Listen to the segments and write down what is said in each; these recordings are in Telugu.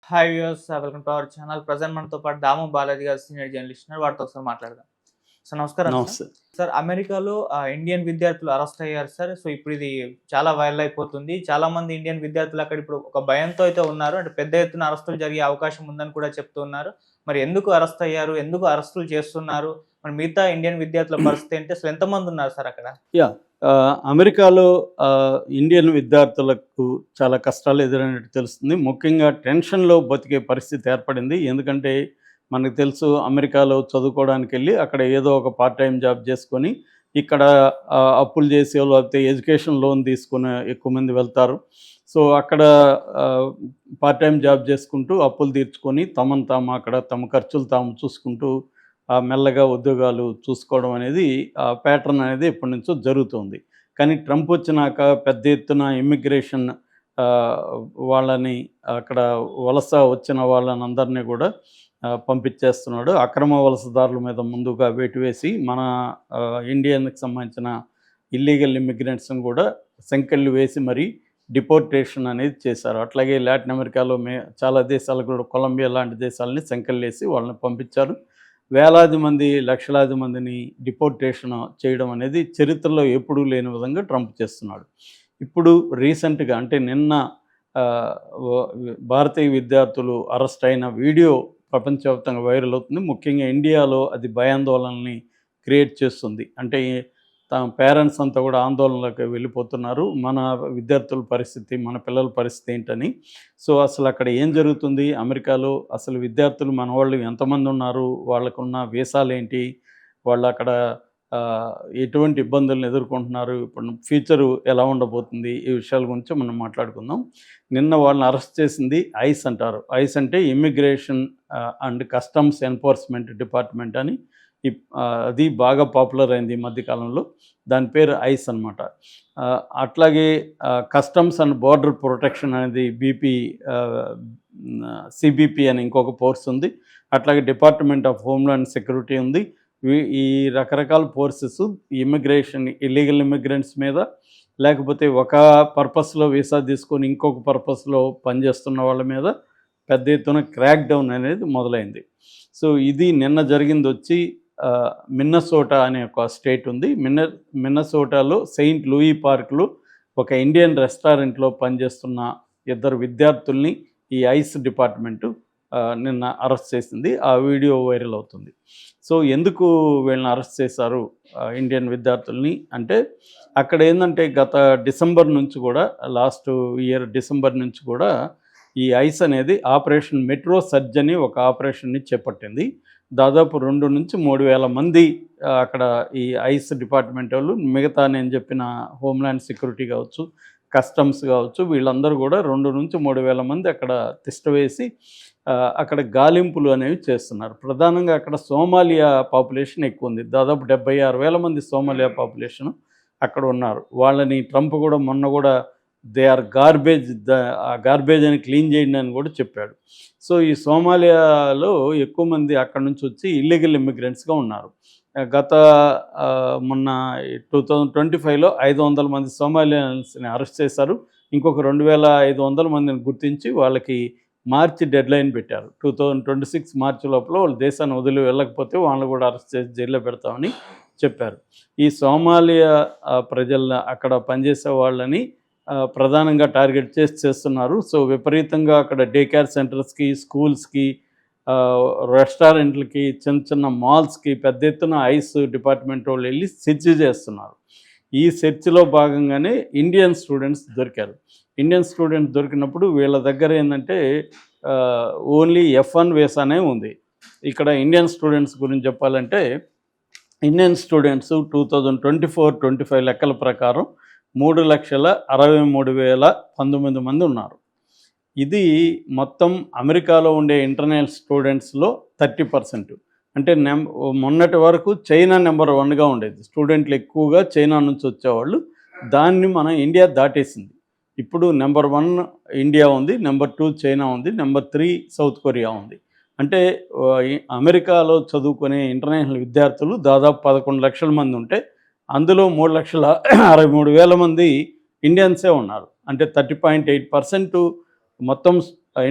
Hi viewers, welcome to our channel. Present మనతో పాటు దాము బాలాజీ గారు సీనియర్ జర్నలిస్ట్ ఉన్నారు. వాటితో ఒకసారి మాట్లాడదాం. సార్ నమస్కారం సార్. నమస్తే. సార్ అమెరికాలో ఇండియన్ విద్యార్థులు అరెస్ట్ అయ్యారు సార్. సో ఇప్పుడు ఇది చాలా వైరల్ అయిపోతుంది. చాలా మంది ఇండియన్ విద్యార్థులు అక్కడ ఇప్పుడు ఒక భయంతో అయితే ఉన్నారు. అంటే పెద్ద ఎత్తున అరెస్టులు జరిగే అవకాశం ఉందని కూడా చెప్తూ ఉన్నారు. మరి ఎందుకు అరెస్ట్ అయ్యారు? ఎందుకు అరెస్టులు చేస్తున్నారు? మరి మిగతా ఇండియన్ విద్యార్థుల పరిస్థితి ఏంటి? అసలు ఎంతమంది ఉన్నారు సార్ అక్కడ? అమెరికాలో ఇండియన్ విద్యార్థులకు చాలా కష్టాలు ఎదురైనట్టు తెలుస్తుంది. ముఖ్యంగా టెన్షన్‌లో బతికే పరిస్థితి ఏర్పడింది. ఎందుకంటే మనకు తెలుసు, అమెరికాలో చదువుకోవడానికి వెళ్ళి అక్కడ ఏదో ఒక పార్ట్ టైమ్ జాబ్ చేసుకొని ఇక్కడ అప్పులు చేసో లేకపోతే ఎడ్యుకేషన్ లోన్ తీసుకుని ఎక్కువ మంది వెళ్తారు. సో అక్కడ పార్ట్ టైమ్ జాబ్ చేసుకుంటూ అప్పులు తీర్చుకొని తమను తాము అక్కడ తమ ఖర్చులు తాము చూసుకుంటూ మెల్లగా ఉద్యోగాలు చూసుకోవడం అనేది ప్యాటర్న్ అనేది ఎప్పటి నుంచో జరుగుతుంది. కానీ ట్రంప్ వచ్చినాక పెద్ద ఎత్తున ఇమ్మిగ్రేషన్ వాళ్ళని అక్కడ వలస వచ్చిన వాళ్ళని అందరినీ కూడా పంపించేస్తున్నాడు. అక్రమ వలసదారుల మీద ముందుగా వేటు వేసి మన ఇండియన్కి సంబంధించిన ఇల్లీగల్ ఇమ్మిగ్రెంట్స్ని కూడా సంకెళ్ళు వేసి మరీ డిపోర్టేషన్ అనేది చేశారు. అట్లాగే లాటిన్ అమెరికాలో చాలా దేశాలు కూడా, కొలంబియా లాంటి దేశాలని సంకెళ్ళు వేసి వాళ్ళని పంపించారు. వేలాది మంది, లక్షలాది మందిని డిపోర్టేషన్ చేయడం అనేది చరిత్రలో ఎప్పుడూ లేని విధంగా ట్రంప్ చేస్తున్నాడు. ఇప్పుడు రీసెంట్గా అంటే నిన్న భారతీయ విద్యార్థులు అరెస్ట్ అయిన వీడియో ప్రపంచవ్యాప్తంగా వైరల్ అవుతుంది. ముఖ్యంగా ఇండియాలో అది భయాందోళనని క్రియేట్ చేస్తుంది. అంటే తమ పేరెంట్స్ అంతా కూడా ఆందోళనలోకి వెళ్ళిపోతున్నారు. మన విద్యార్థుల పరిస్థితి, మన పిల్లల పరిస్థితి ఏంటని. సో అసలు అక్కడ ఏం జరుగుతుంది అమెరికాలో, అసలు విద్యార్థులు మన వాళ్ళు ఎంతమంది ఉన్నారు, వాళ్ళకున్న వీసాలు ఏంటి, వాళ్ళు అక్కడ ఎటువంటి ఇబ్బందులను ఎదుర్కొంటున్నారు, ఇప్పుడు ఫ్యూచరు ఎలా ఉండబోతుంది, ఈ విషయాల గురించి మనం మాట్లాడుకుందాం. నిన్న వాళ్ళని అరెస్ట్ చేసింది ఐస్ అంటారు. ఐస్ అంటే immigration and customs enforcement department అని. అది బాగా పాపులర్ అయింది ఈ మధ్యకాలంలో. దాని పేరు ఐస్ అనమాట. అట్లాగే కస్టమ్స్ అండ్ బోర్డర్ ప్రొటెక్షన్ అనేది సిబిపి అని ఇంకొక ఫోర్స్ ఉంది. అట్లాగే డిపార్ట్మెంట్ ఆఫ్ హోమ్లాండ్ సెక్యూరిటీ ఉంది. ఈ రకరకాల ఫోర్సెస్ ఇమ్మిగ్రేషన్, ఇల్లీగల్ ఇమ్మిగ్రెంట్స్ మీద, లేకపోతే ఒక పర్పస్లో వీసా తీసుకొని ఇంకొక పర్పస్లో పనిచేస్తున్న వాళ్ళ మీద పెద్ద ఎత్తున క్రాక్ డౌన్ అనేది మొదలైంది. సో ఇది నిన్న జరిగింది వచ్చి మిన్నసోటా అనే ఒక స్టేట్ ఉంది. మిన్నసోటాలో సెయింట్ లూయి పార్క్లో ఒక ఇండియన్ రెస్టారెంట్లో పనిచేస్తున్న ఇద్దరు విద్యార్థుల్ని ఈ ఐస్ డిపార్ట్మెంటు నిన్న అరెస్ట్ చేసింది. ఆ వీడియో వైరల్ అవుతుంది. సో ఎందుకు వీళ్ళని అరెస్ట్ చేశారు ఇండియన్ విద్యార్థుల్ని అంటే, అక్కడ ఏంటంటే గత డిసెంబర్ నుంచి కూడా, లాస్ట్ ఇయర్ డిసెంబర్ నుంచి కూడా ఈ ఐస్ అనేది ఆపరేషన్ మెట్రో సర్జ్ అని ఒక ఆపరేషన్ని చేపట్టింది. దాదాపు 2 నుంచి 3,000 మంది అక్కడ ఈ ఐస్ డిపార్ట్మెంట్ వాళ్ళు, మిగతా నేను చెప్పిన హోమ్లాండ్ సెక్యూరిటీ కావచ్చు, కస్టమ్స్ కావచ్చు, వీళ్ళందరూ కూడా 2 నుంచి 3,000 మంది అక్కడ తిష్టవేసి అక్కడ గాలింపులు అనేవి చేస్తున్నారు. ప్రధానంగా అక్కడ సోమాలియా పాపులేషన్ ఎక్కువ ఉంది. దాదాపు 76,000 మంది సోమాలియా పాపులేషన్ అక్కడ ఉన్నారు. వాళ్ళని ట్రంప్ కూడా మొన్న కూడా దే ఆర్ గార్బేజ్, ఆ గార్బేజ్ అని క్లీన్ చేయండి అని కూడా చెప్పాడు. సో ఈ సోమాలియాలో ఎక్కువ మంది అక్కడ నుంచి వచ్చి ఇల్లీగల్ ఇమ్మిగ్రెంట్స్గా ఉన్నారు. గత మొన్న 2025లో 500 మంది సోమాలియన్స్ని అరెస్ట్ చేశారు. ఇంకొక 2,500 మందిని గుర్తించి వాళ్ళకి మార్చి డెడ్లైన్ పెట్టారు. 2026 మార్చి లోపల వాళ్ళు దేశాన్ని వదిలి వెళ్ళకపోతే వాళ్ళని కూడా అరెస్ట్ చేసి జైల్లో పెడతామని చెప్పారు. ఈ సోమాలియా ప్రజల అక్కడ పనిచేసే వాళ్ళని ప్రధానంగా టార్గెట్ చేస్తున్నారు. సో విపరీతంగా అక్కడ డే కేర్ సెంటర్స్కి, స్కూల్స్కి, రెస్టారెంట్లకి, చిన్న చిన్న మాల్స్కి పెద్ద ఎత్తున ఐస్ డిపార్ట్మెంట్ వాళ్ళు వెళ్ళి సెర్చ్ చేస్తున్నారు. ఈ సెర్చ్లో భాగంగానే ఇండియన్ స్టూడెంట్స్ దొరికారు. ఇండియన్ స్టూడెంట్స్ దొరికినప్పుడు వీళ్ళ దగ్గర ఏంటంటే ఓన్లీ F1 వీసానే ఉంది. ఇక్కడ ఇండియన్ స్టూడెంట్స్ గురించి చెప్పాలంటే, ఇండియన్ స్టూడెంట్స్ 2024-25 లెక్కల ప్రకారం 3,63,019 మంది ఉన్నారు. ఇది మొత్తం అమెరికాలో ఉండే ఇంటర్నేషనల్ స్టూడెంట్స్లో 30%. అంటే మొన్నటి వరకు చైనా నెంబర్ 1గా ఉండేది. స్టూడెంట్లు ఎక్కువగా చైనా నుంచి వచ్చేవాళ్ళు. దాన్ని మన ఇండియా దాటేసింది. ఇప్పుడు నెంబర్ 1 ఇండియా ఉంది, నెంబర్ 2 చైనా ఉంది, నెంబర్ 3 సౌత్ కొరియా ఉంది. అంటే అమెరికాలో చదువుకునే ఇంటర్నేషనల్ విద్యార్థులు దాదాపు 11 లక్షల మంది ఉంటే, అందులో 3,63,000 మంది ఇండియన్సే ఉన్నారు. అంటే 30.8% మొత్తం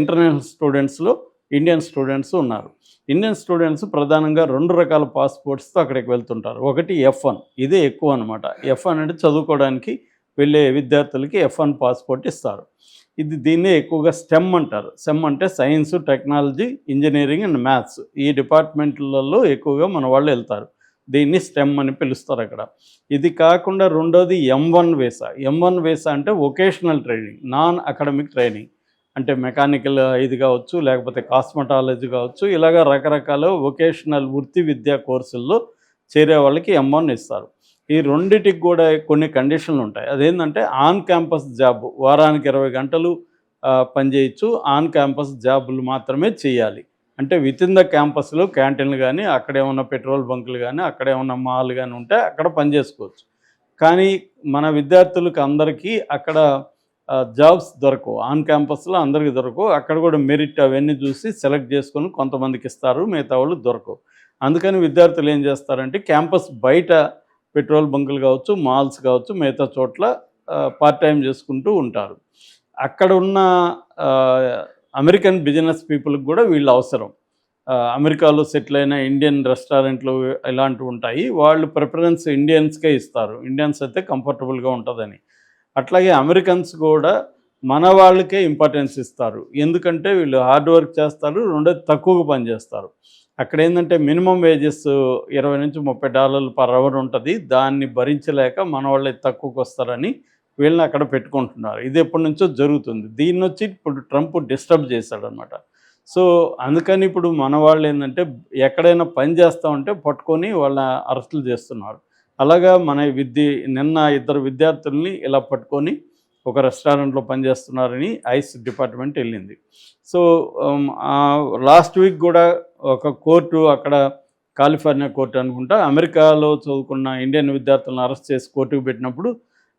ఇంటర్నేషనల్ స్టూడెంట్స్లో ఇండియన్ స్టూడెంట్స్ ఉన్నారు. ఇండియన్ స్టూడెంట్స్ ప్రధానంగా 2 రకాల పాస్‌పోర్ట్స్‌తో అక్కడికి వెళ్తుంటారు. ఒకటి F1 ఇదే ఎక్కువ అనమాట. F1 అంటే చదువుకోవడానికి వెళ్ళే విద్యార్థులకి F1 పాస్‌పోర్ట్ ఇస్తారు. దీన్నే ఎక్కువగా స్టెమ్ అంటారు. స్టెమ్ అంటే science, technology, engineering and maths ఈ డిపార్ట్మెంట్లలో ఎక్కువగా మన వాళ్ళు వెళ్తారు. దీన్ని స్టెమ్ అని పిలుస్తారు అక్కడ. ఇది కాకుండా రెండోది M1 వీసా. M1 వీసా అంటే vocational training, non academic training. అంటే మెకానికల్ ఇది కావచ్చు, లేకపోతే కాస్మెటాలజీ కావచ్చు, ఇలాగ రకరకాల వొకేషనల్ వృత్తి విద్యా కోర్సుల్లో చేరే వాళ్ళకి M1 ఇస్తారు. ఈ రెండిటికి కూడా కొన్ని కండిషన్లు ఉంటాయి. అదేంటంటే ఆన్ క్యాంపస్ జాబ్, వారానికి 20 గంటలు పనిచేయచ్చు. ఆన్ క్యాంపస్ జాబులు మాత్రమే చేయాలి. అంటే వితిన్ ద క్యాంపస్లో క్యాంటీన్లు కానీ, అక్కడేమన్నా పెట్రోల్ బంకులు కానీ, అక్కడేమన్నా మాల్ కానీ ఉంటే అక్కడ పనిచేసుకోవచ్చు. కానీ మన విద్యార్థులకు అందరికీ అక్కడ జాబ్స్ దొరకవు. ఆన్ క్యాంపస్లో అందరికీ దొరకవు. అక్కడ కూడా మెరిట్ అవన్నీ చూసి సెలెక్ట్ చేసుకొని కొంతమందికి ఇస్తారు, మిగతా వాళ్ళు దొరకవు. అందుకని విద్యార్థులు ఏం చేస్తారంటే క్యాంపస్ బయట పెట్రోల్ బంకులు కావచ్చు, మాల్స్ కావచ్చు, మిగతా చోట్ల పార్ట్ టైం చేసుకుంటూ ఉంటారు. అక్కడ ఉన్న అమెరికన్ బిజినెస్ పీపుల్కి కూడా వీళ్ళు అవసరం. అమెరికాలో సెటిల్ అయిన ఇండియన్ రెస్టారెంట్లు ఇలాంటివి ఉంటాయి. వాళ్ళు ప్రిఫరెన్స్ ఇండియన్స్కే ఇస్తారు. ఇండియన్స్ అయితే కంఫర్టబుల్గా ఉంటుందని. అట్లాగే అమెరికన్స్ కూడా మన వాళ్ళకే ఇంపార్టెన్స్ ఇస్తారు. ఎందుకంటే వీళ్ళు హార్డ్ వర్క్ చేస్తారు, రెండోది తక్కువగా పని చేస్తారు. అక్కడ ఏంటంటే మినిమం వేజెస్ $20 నుంచి $30 పర్ అవర్ ఉంటుంది. దాన్ని భరించలేక మన వాళ్ళే తక్కువకు వస్తారని వీళ్ళని అక్కడ పెట్టుకుంటున్నారు. ఇది ఎప్పటి నుంచో జరుగుతుంది. దీన్ని వచ్చి ఇప్పుడు ట్రంప్ డిస్టర్బ్ చేశాడనమాట. సో అందుకని ఇప్పుడు మన వాళ్ళు ఏంటంటే ఎక్కడైనా పని చేస్తూ ఉంటే పట్టుకొని వాళ్ళ అరెస్టులు చేస్తున్నారు. అలాగా మన నిన్న 2 విద్యార్థుల్ని ఇలా పట్టుకొని ఒక రెస్టారెంట్లో పనిచేస్తున్నారని ఐస్ డిపార్ట్మెంట్ వెళ్ళింది. సో లాస్ట్ వీక్ కూడా ఒక కోర్టు, అక్కడ కాలిఫోర్నియా కోర్టు అనుకుంటా, అమెరికాలో చదువుకున్న ఇండియన్ విద్యార్థులను అరెస్ట్ చేసి కోర్టుకు పెట్టినప్పుడు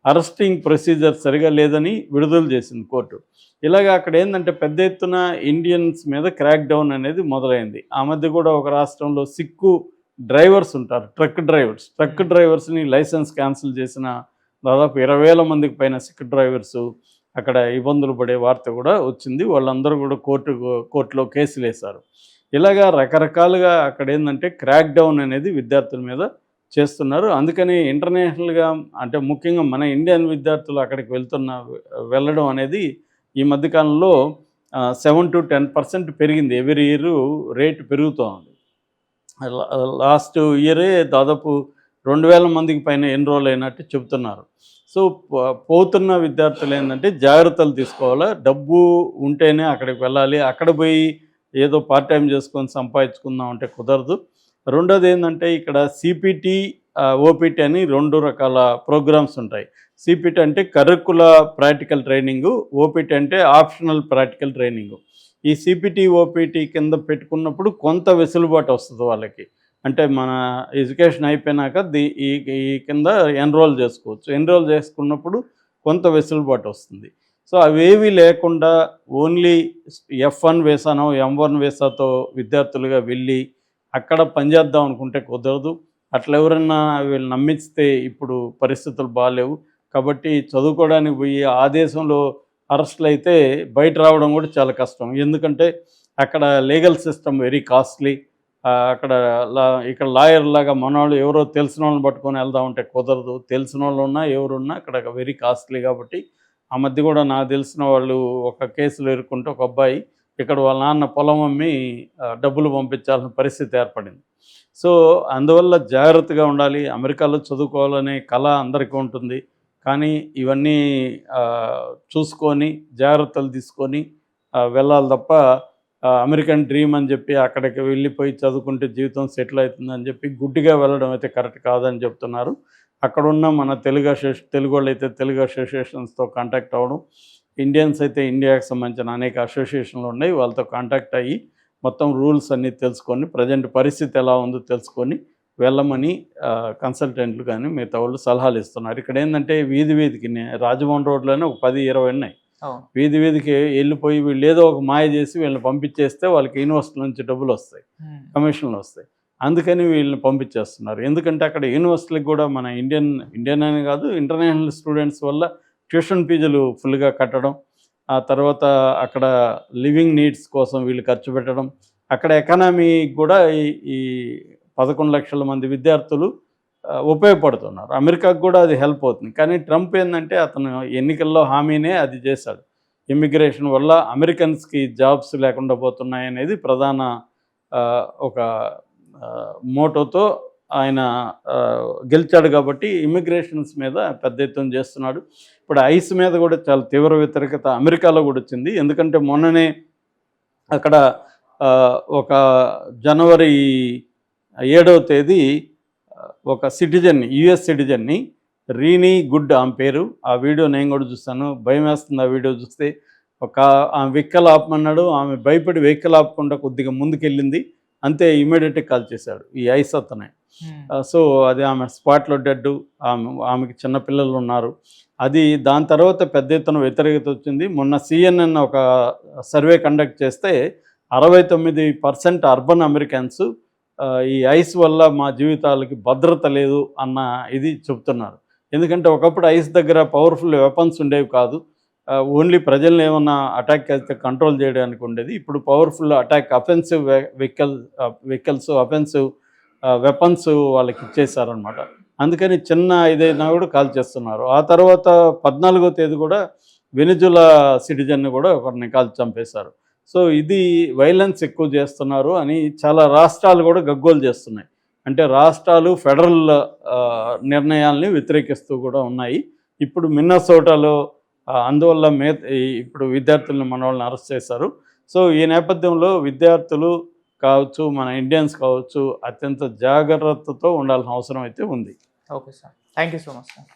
అరెస్టింగ్ ప్రొసీజర్ సరిగా లేదని విడుదల చేసింది కోర్టు. ఇలాగ అక్కడ ఏంటంటే పెద్ద ఎత్తున ఇండియన్స్ మీద క్రాక్ డౌన్ అనేది మొదలైంది. ఆ మధ్య కూడా ఒక రాష్ట్రంలో సిక్కు డ్రైవర్స్ ఉంటారు, ట్రక్ డ్రైవర్స్ని లైసెన్స్ క్యాన్సిల్ చేసిన దాదాపు 20,000 మందికి పైన సిక్ డ్రైవర్స్ అక్కడ ఇబ్బందులు పడే వార్త కూడా వచ్చింది. వాళ్ళందరూ కూడా కోర్టులో కేసులు వేశారు. ఇలాగా రకరకాలుగా అక్కడ ఏంటంటే క్రాక్ డౌన్ అనేది విద్యార్థుల మీద చేస్తున్నారు. అందుకని ఇంటర్నేషనల్గా అంటే ముఖ్యంగా మన ఇండియన్ విద్యార్థులు అక్కడికి వెళ్ళడం అనేది ఈ మధ్యకాలంలో 7 to 10% పెరిగింది. ఎవ్రీ ఇయర్ రేటు పెరుగుతూ ఉంది. లాస్ట్ ఇయరే దాదాపు 2,000 మందికి పైన ఎన్రోల్ అయినట్టు చెబుతున్నారు. సో పోతున్న విద్యార్థులు ఏంటంటే జాగ్రత్తలు తీసుకోవాలా. డబ్బు ఉంటేనే అక్కడికి వెళ్ళాలి. అక్కడ పోయి ఏదో పార్ట్ టైం చేసుకొని సంపాదించుకుందాం అంటే కుదరదు. రెండోది ఏంటంటే ఇక్కడ CPT, OPT అని 2 రకాల ప్రోగ్రామ్స్ ఉంటాయి. CPT అంటే కరికులర్ ప్రాక్టికల్ ట్రైనింగు, OPT అంటే ఆప్షనల్ ప్రాక్టికల్ ట్రైనింగు. ఈ CPT, OPT కింద పెట్టుకున్నప్పుడు కొంత వెసులుబాటు వస్తుంది వాళ్ళకి. అంటే మన ఎడ్యుకేషన్ అయిపోయినాక ఈ కింద ఎన్రోల్ చేసుకోవచ్చు. ఎన్రోల్ చేసుకున్నప్పుడు కొంత వెసులుబాటు వస్తుంది. సో అవేవి లేకుండా ఓన్లీ F1 వీసానో M1 వీసాతో విద్యార్థులుగా వెళ్ళి అక్కడ పనిచేద్దాం అనుకుంటే కుదరదు. అట్లా ఎవరన్నా వీళ్ళు నమ్మిస్తే ఇప్పుడు పరిస్థితులు బాగాలేవు. కాబట్టి చదువుకోవడానికి పోయి ఆ దేశంలో అరెస్టులు అయితే బయట రావడం కూడా చాలా కష్టం. ఎందుకంటే అక్కడ లీగల్ సిస్టమ్ వెరీ కాస్ట్లీ. ఇక్కడ లాయర్ లాగా మనవాళ్ళు ఎవరో తెలిసిన వాళ్ళని పట్టుకొని వెళ్దామంటే కుదరదు. తెలిసిన వాళ్ళు ఉన్నా ఎవరున్నా అక్కడ వెరీ కాస్ట్లీ. కాబట్టి ఆ మధ్య కూడా నాకు తెలిసిన వాళ్ళు ఒక కేసులో ఇరుక్కుంటే ఒక అబ్బాయి ఇక్కడ వాళ్ళ నాన్న పొలం అమ్మి డబ్బులు పంపించాల్సిన పరిస్థితి ఏర్పడింది. సో అందువల్ల జాగ్రత్తగా ఉండాలి. అమెరికాలో చదువుకోవాలనే కళ అందరికీ ఉంటుంది. కానీ ఇవన్నీ చూసుకొని జాగ్రత్తలు తీసుకొని వెళ్ళాలి తప్ప అమెరికన్ డ్రీమ్ అని చెప్పి అక్కడికి వెళ్ళిపోయి చదువుకుంటే జీవితం సెటిల్ అవుతుందని చెప్పి గుడ్డిగా వెళ్ళడం అయితే కరెక్ట్ కాదని చెప్తున్నారు. అక్కడున్న మన తెలుగు వాళ్ళు అయితే తెలుగు అసోసియేషన్స్తో కాంటాక్ట్ అవ్వడం, ఇండియన్స్ అయితే ఇండియాకి సంబంధించిన అనేక అసోసియేషన్లు ఉన్నాయి, వాళ్ళతో కాంటాక్ట్ అయ్యి మొత్తం రూల్స్ అన్నీ తెలుసుకొని ప్రజెంట్ పరిస్థితి ఎలా ఉందో తెలుసుకొని వెళ్ళమని కన్సల్టెంట్లు కానీ మిగతా వాళ్ళు సలహాలు ఇస్తున్నారు. ఇక్కడ ఏంటంటే వీధికి రాజభవన్ రోడ్లోనే ఒక 10-20 ఉన్నాయి. వీధికి వెళ్ళిపోయి వీళ్ళు ఏదో ఒక మాయ చేసి వీళ్ళని పంపించేస్తే వాళ్ళకి యూనివర్సిటీ నుంచి డబ్బులు వస్తాయి, కమిషన్లు వస్తాయి. అందుకని వీళ్ళని పంపించేస్తున్నారు. ఎందుకంటే అక్కడ యూనివర్సిటీలకు కూడా మన ఇండియన్ అనే కాదు ఇంటర్నేషనల్ స్టూడెంట్స్ వల్ల ట్యూషన్ ఫీజులు ఫుల్గా కట్టడం, ఆ తర్వాత అక్కడ లివింగ్ నీడ్స్ కోసం వీళ్ళు ఖర్చు పెట్టడం, అక్కడ ఎకానమీ కూడా ఈ 11 లక్షల మంది విద్యార్థులు ఉపయోగపడుతున్నారు. అమెరికాకు కూడా అది హెల్ప్ అవుతుంది. కానీ ట్రంప్ ఏంటంటే అతను ఎన్నికల్లో హామీనే అది చేశాడు. ఇమ్మిగ్రేషన్ వల్ల అమెరికన్స్కి జాబ్స్ లేకుండా పోతున్నాయనేది ప్రధాన ఒక మోటోతో ఆయన గెలిచాడు. కాబట్టి ఇమ్మిగ్రేషన్స్ మీద పెద్ద ఎత్తున చేస్తున్నాడు. ఇప్పుడు ఐస్ మీద కూడా చాలా తీవ్ర వ్యతిరేకత అమెరికాలో కూడా వచ్చింది. ఎందుకంటే మొన్ననే అక్కడ ఒక జనవరి 7వ తేదీ ఒక సిటిజన్, యుఎస్ సిటిజన్ని, రీనీ గుడ్ ఆమె పేరు. ఆ వీడియో నేను కూడా చూస్తాను. భయం వేస్తుంది ఆ వీడియో చూస్తే. ఆమె వెహికల్ ఆపమన్నాడు, ఆమె భయపడి వెహికల్ ఆపకుండా కొద్దిగా ముందుకెళ్ళింది, అంతే ఇమీడియట్గా కాల్ చేశాడు ఈ ఐస్ అతనే. సో అది ఆమె స్పాట్లో డెడ్. ఆమెకి చిన్నపిల్లలు ఉన్నారు. అది దాని తర్వాత పెద్ద ఎత్తున వ్యతిరేకత వచ్చింది. మొన్న CNN ఒక సర్వే కండక్ట్ చేస్తే 69% అర్బన్ అమెరికన్స్ ఈ ఐస్ వల్ల మా జీవితాలకి భద్రత లేదు అన్న ఇది చెప్తున్నారు. ఎందుకంటే ఒకప్పుడు ఐస్ దగ్గర పవర్ఫుల్ వెపన్స్ ఉండేవి కాదు. ఓన్లీ ప్రజల్ని ఏమన్నా అటాక్ అయితే కంట్రోల్ చేయడానికి ఉండేది. ఇప్పుడు powerful attack, offensive vehicles, offensive weapons వాళ్ళకి ఇచ్చేసారనమాట. అందుకని చిన్న ఇదైనా కూడా కాల్ చేస్తున్నారు. ఆ తర్వాత 14వ తేదీ కూడా వెనిజులా సిటిజన్ని కూడా ఒకరిని కాల్ చంపేశారు. సో ఇది వైలెన్స్ ఎక్కువ చేస్తున్నారు అని చాలా రాష్ట్రాలు కూడా గగ్గోలు చేస్తున్నాయి. అంటే రాష్ట్రాలు ఫెడరల్ నిర్ణయాల్ని వ్యతిరేకిస్తూ కూడా ఉన్నాయి. ఇప్పుడు మిన్నసోటాలో అందువల్ల ఇప్పుడు విద్యార్థులను మన వాళ్ళని అరెస్ట్ చేశారు. సో ఈ నేపథ్యంలో విద్యార్థులు కావచ్చు, మన ఇండియన్స్ కావచ్చు, అత్యంత జాగ్రత్తతో ఉండాల్సిన అవసరం అయితే ఉంది. Okay sir, thank you so much sir.